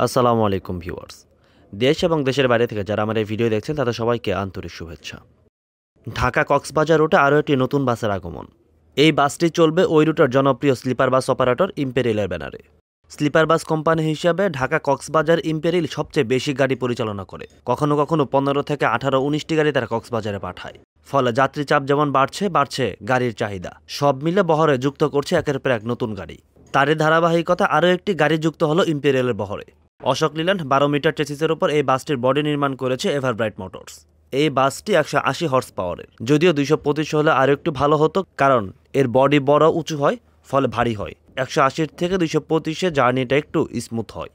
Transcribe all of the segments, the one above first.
আসসালামু আলাইকুম ভিউয়ার্স। দেশ এবং দেশের বাইরে থেকে যারা আমার এই ভিডিও দেখছেন তাদের সবাইকে আন্তরিক শুভেচ্ছা। ঢাকা কক্সবাজার রুটে আরও একটি নতুন বাসের আগমন। এই বাসটি চলবে ওই রুটের জনপ্রিয় স্লিপার বাস অপারেটর ইম্পেরিয়ালের ব্যানারে। স্লিপার বাস কোম্পানি হিসাবে ঢাকা কক্সবাজার ইম্পেরিয়াল সবচেয়ে বেশি গাড়ি পরিচালনা করে। কখনো কখনো 15 থেকে 18-19টি গাড়ি তারা কক্সবাজারে পাঠায়। ফলে যাত্রী চাপ যেমন বাড়ছে গাড়ির চাহিদা। সব মিলে বহরে যুক্ত করছে একের পর এক নতুন গাড়ি। তারই ধারাবাহিকতা আরও একটি গাড়ি যুক্ত হলো ইম্পেরিয়ালের বহরে। অশোক লিল্যান্ড 12 মিটার চেসিসের উপর এই বাসটির বডি নির্মাণ করেছে এভারব্রাইট মোটরস। এই বাসটি 180 হর্স পাওয়ারের, যদিও 225 হলে আরও একটু ভালো হতো, কারণ এর বডি বড় উঁচু হয়, ফলে ভারী হয়। 180 থেকে 225-এ জার্নিটা একটু স্মুথ হয়।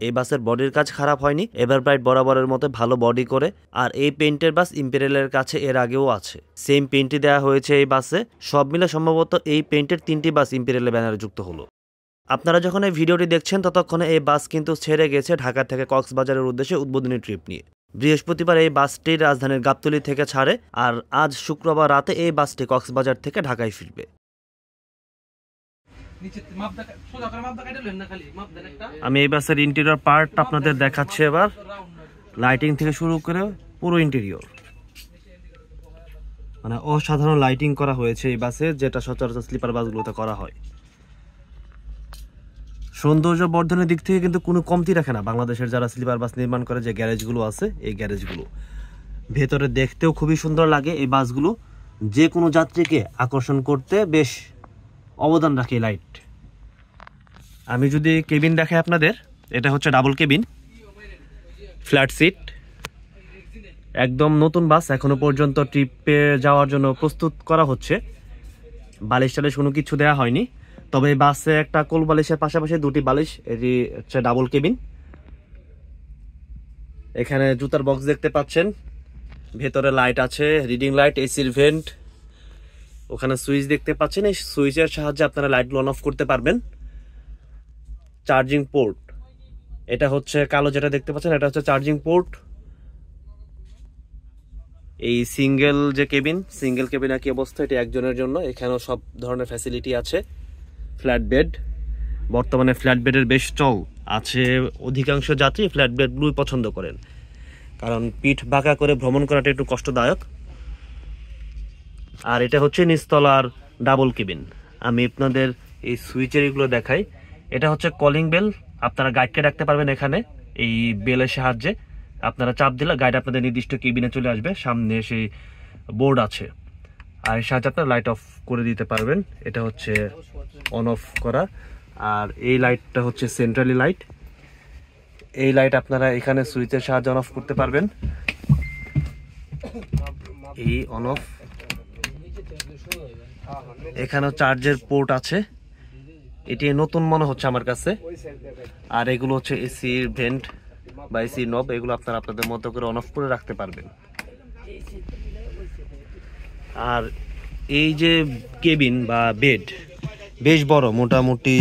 এই বাসের বডির কাজ খারাপ হয়নি, এভারব্রাইট বরাবরের মতো ভালো বডি করে। আর এই পেইন্টের বাস ইম্পেরিয়ালের কাছে এর আগেও আছে, সেম পেইন্টই দেওয়া হয়েছে এই বাসে। সব মিলে সম্ভবত এই পেইন্টের 3টি বাস ইম্পেরিয়ালের ব্যানারে যুক্ত হলো। আপনারা যখন এই ভিডিওটি দেখছেন ততক্ষণে এই বাস কিন্তু ছেড়ে গেছে ঢাকা থেকে কক্সবাজারের উদ্দেশ্যে উদ্বোধনী ট্রিপ নিয়ে। বৃহস্পতিবার এই বাসটি রাজধানীর গাবতলী থেকে ছাড়ে, আর আজ শুক্রবার রাতে এই বাসটি কক্সবাজার থেকে ঢাকায় ফিরবে। আমি এই বাসের ইন্টেরিয়র পার্ট আপনাদের দেখাচ্ছি এবার, লাইটিং থেকে শুরু করে পুরো ইন্টেরিয়র, মানে অসাধারণ লাইটিং করা হয়েছে এই বাসে, যেটা সচরাচর স্লিপার বাসগুলোতে করা হয়। সৌন্দর্য বর্ধনের দিক থেকে কিন্তু কোনো কমতি রাখে না বাংলাদেশের যারা স্লিপার বাস নির্মাণ করে যে গ্যারেজগুলো আছে, এই গ্যারেজগুলো ভেতরে দেখতেও খুবই সুন্দর লাগে। এই বাসগুলো যে কোনো যাত্রীকে আকর্ষণ করতে বেশ অবদান রাখে লাইট। আমি যদি কেবিন দেখাই আপনাদের, এটা হচ্ছে ডাবল কেবিন, ফ্ল্যাট সিট, একদম নতুন বাস। এখনো পর্যন্ত ট্রিপে যাওয়ার জন্য প্রস্তুত করা হচ্ছে, বালিশ টালিশ কোনো কিছু দেওয়া হয়নি। তবে এই বাসে একটা কোল বালিশের পাশাপাশি 2টি বালিশ, এটি হচ্ছে ডাবল কেবিন। এখানে জুতার বক্স দেখতে পাচ্ছেন, ভেতরে লাইট আছে, রিডিং লাইট, এসির ভেন্ট, ওখানে সুইচ দেখতে পাচ্ছেন। এই সুইচের সাহায্যে আপনারা লাইটগুলো অন অফ করতে পারবেন। চার্জিং পোর্ট, এটা হচ্ছে কালো যেটা দেখতে পাচ্ছেন, এটা হচ্ছে চার্জিং পোর্ট। এই সিঙ্গেল কেবিন একই অবস্থা, এটি একজনের জন্য। এখানেও সব ধরনের ফ্যাসিলিটি আছে। ফ্ল্যাট বেড, বর্তমানে ফ্ল্যাট বেডের বেশ চল আছে। অধিকাংশ যাত্রী ফ্ল্যাট বেডগুলোই পছন্দ করেন, কারণ পিঠ বাঁকা করে ভ্রমণ করাটা একটু কষ্টদায়ক। আর এটা হচ্ছে নিচতলার ডাবল কেবিন। আমি আপনাদের এই সুইচের এগুলো দেখাই। এটা হচ্ছে কলিং বেল, আপনারা গাইডকে ডাকতে পারবেন এখানে। এই বেলের সাহায্যে আপনারা চাপ দিলে গাইড আপনাদের নির্দিষ্ট কেবিনে চলে আসবে। সামনে সেই বোর্ড আছে, আর এর সাহায্যে আপনারা লাইট অফ করে দিতে পারবেন। এটা হচ্ছে অন অফ করা। আর এই লাইটটা হচ্ছে সেন্ট্রালি লাইট। এই লাইট আপনারা এখানে সুইচের সাহায্যে অন অফ করতে পারবেন। এই অন অফ। এখানেও চার্জের পোর্ট আছে, এটি নতুন মনে হচ্ছে আমার কাছে। আর এগুলো হচ্ছে এসির ভেন্ট বা এসির নব, এগুলো আপনারা আপনাদের মতো করে অন অফ করে রাখতে পারবেন। আর এই যে কেবিন বা বেড বেশ বড়, মোটামুটি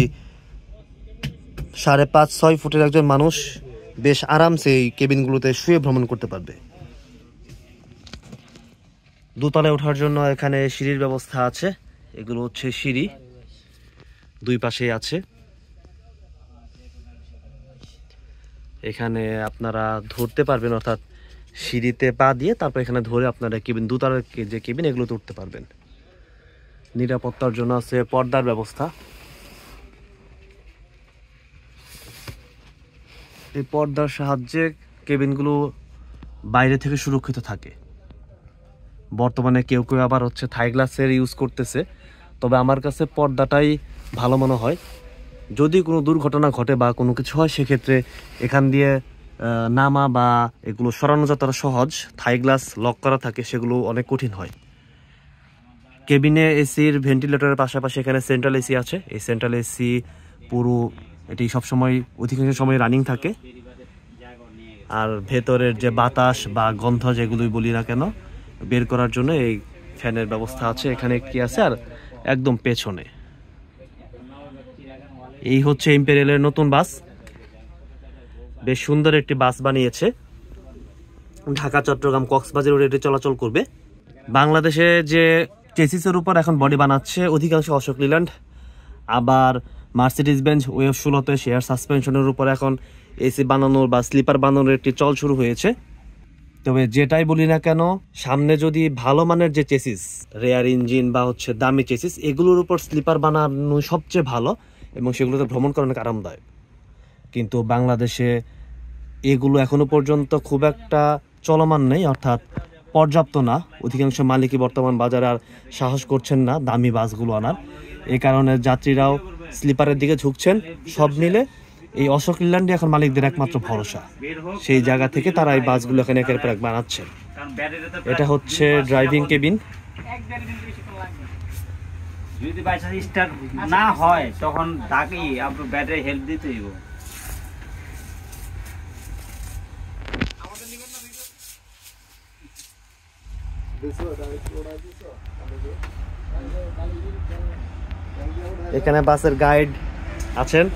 5.5-6 ফুটের একজন মানুষ বেশ আরামসে এই কেবিনগুলোতে শুয়ে ভ্রমণ করতে পারবে। দোতলায় ওঠার জন্য এখানে সিঁড়ির ব্যবস্থা আছে। এগুলো হচ্ছে সিঁড়ি, দুই পাশেই আছে। এখানে আপনারা ধরতে পারবেন, অর্থাৎ সিঁড়িতে পা দিয়ে তারপর এখানে ধরে আপনারা কেবিন, দোতলার যে কেবিন, এগুলোতে উঠতে পারবেন। নিরাপত্তার জন্য আছে পর্দার ব্যবস্থা। এই পর্দার সাহায্যে কেবিনগুলো বাইরে থেকে সুরক্ষিত থাকে। বর্তমানে কেউ কেউ আবার হচ্ছে থাই গ্লাসের ইউজ করতেছে, তবে আমার কাছে পর্দাটাই ভালো মনে হয়। যদি কোনো দুর্ঘটনা ঘটে বা কোনো কিছু হয়, সেক্ষেত্রে এখান দিয়ে নামা বা এগুলো সরানো যতটা সহজ, থাই গ্লাস লক করা থাকে সেগুলো অনেক কঠিন হয়। কেবিনে এসির ভেন্টিলেটরের পাশাপাশি এখানে সেন্ট্রাল এসি আছে। এই সেন্ট্রাল এসি পুরো এটি সবসময় অধিকাংশ সময় রানিং থাকে। আর ভেতরের যে বাতাস বা গন্ধ যেগুলোই বলি না কেন, বের করার জন্য এই ফ্যানের ব্যবস্থা আছে। এখানে একটি আছে, আর একদম পেছনে। এই হচ্ছে ইম্পেরিয়ালের নতুন বাস, বেশ সুন্দর একটি বাস বানিয়েছে। ঢাকা চট্টগ্রাম কক্সবাজার রোডে চলাচল করবে। বাংলাদেশে যে চেসিসের উপর এখন বডি বানাচ্ছে অধিকাংশ অশোক লিল্যান্ড, আবার মার্সিডিজ বেঞ্জ ওয়েভ 16-তে শেয়ার সাসপেনশনের উপর এখন এসি বানানোর বা স্লিপার বানানোর একটি চল শুরু হয়েছে। তবে যেটাই বলি না কেন, সামনে যদি ভালো মানের যে চেসিস, রেয়ার ইঞ্জিন বা হচ্ছে দামি চেসিস, এগুলোর উপর স্লিপার বানানো সবচেয়ে ভালো এবং সেগুলোতে ভ্রমণ করা অনেক আরামদায়ক। কিন্তু বাংলাদেশে এগুলো এখনো পর্যন্ত খুব একটা চলমান নেই, অর্থাৎ পর্যাপ্ত না। অধিকাংশ মালিকই বর্তমান বাজারে আর সাহস করছেন না দামি বাসগুলো আনার। এই কারণে যাত্রীরাও স্লিপারের দিকে ঝুঁকছেন। সব মিলে এই অশোক লেল্যান্ডই এখন মালিকদের একমাত্র ভরসা। সেই জায়গা থেকে তারা এই বাসগুলো এখানে একের পর এক বানাচ্ছেন। এটা হচ্ছে ড্রাইভিং কেবিন। যদি বাই চান্স স্টার্ট না হয় তখন তাকে আপনার ব্যাটারি হেল্প দিতে হইব। এখানে বাসের গাইড আছেন,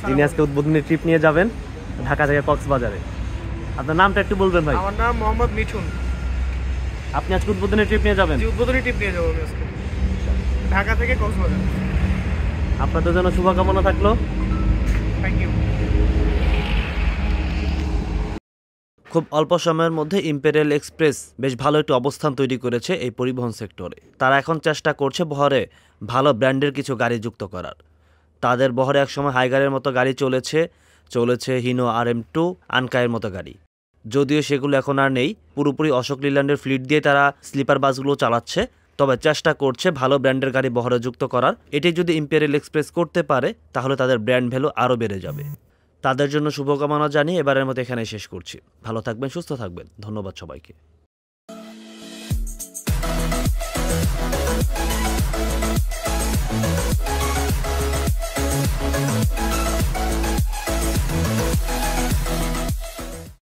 যিনি আজকে উদ্বোধনী ট্রিপ নিয়ে যাবেন ঢাকা থেকে কক্সবাজারে। আপনার নামটা একটু বলবেন ভাই? আমার নাম মোহাম্মদ মিঠুন। আপনি আজকে উদ্বোধনী ট্রিপ নিয়ে যাবেন? উদ্বোধনী ট্রিপ নিয়ে যাবো আমি আজকে ঢাকা থেকে কক্সবাজার। আপনাদের জন্য শুভকামনা থাকলো। Thank you. খুব অল্প সময়ের মধ্যে ইম্পেরিয়াল এক্সপ্রেস বেশ ভালো একটি অবস্থান তৈরি করেছে এই পরিবহন সেক্টরে। তারা এখন চেষ্টা করছে বহরে ভালো ব্র্যান্ডের কিছু গাড়ি যুক্ত করার। তাদের বহরে একসময় হাইগারের মতো গাড়ি চলেছে হিনো RM2, আনকায়ের মতো গাড়ি। যদিও সেগুলো এখন আর নেই, পুরোপুরি অশোক লেল্যান্ডের ফ্লিট দিয়ে তারা স্লিপার বাসগুলো চালাচ্ছে। তবে চেষ্টা করছে ভালো ব্র্যান্ডের গাড়ি বহরে যুক্ত করার। এটি যদি ইম্পেরিয়াল এক্সপ্রেস করতে পারে তাহলে তাদের ব্র্যান্ড ভ্যালু আরও বেড়ে যাবে। তাদের জন্য শুভকামনা জানিয়ে এবারের মতো এখানে শেষ করছি। ভালো থাকবেন, সুস্থ থাকবেন। ধন্যবাদ সবাইকে।